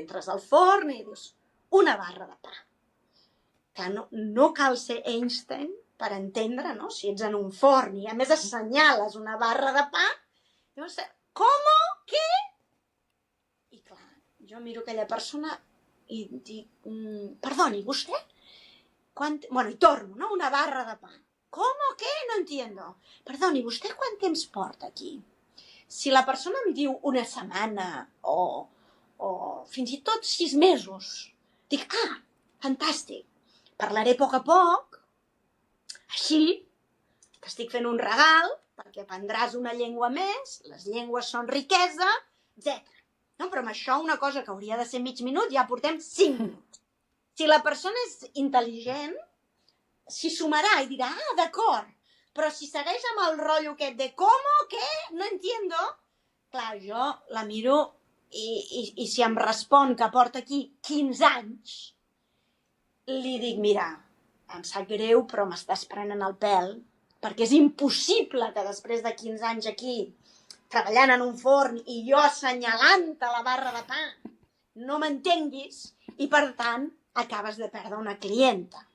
entres al forn i dius, una barra de pa. Que no cal ser Einstein per entendre, no? Si ets en un forn i a més assenyales una barra de pa, dius, com? Què? I clar, jo miro aquella persona i dic, perdoni, vostè? Bueno, i torno, no? Una barra de pa. Com o què? No entiendo. Perdoni, vostè quant temps porta aquí? Si la persona em diu una setmana o fins i tot 6 mesos, dic, fantàstic, parlaré a poc, així t'estic fent un regal perquè aprendràs una llengua més, les llengües són riquesa, etc. No, però amb això una cosa que hauria de ser mig minut ja portem 5 minuts. Si la persona és intel·ligent, s'hi sumarà i dirà, d'acord, però si segueix amb el rotllo aquest de com o què, no entiendo, clar, jo la miro i si em respon que porta aquí 15 anys, li dic, mira, em sap greu, però m'estàs prenent el pèl, perquè és impossible que després de 15 anys aquí, treballant en un forn i jo assenyalant-te la barra de pa, no m'entenguis i, per tant, acabes de perdre una clienta.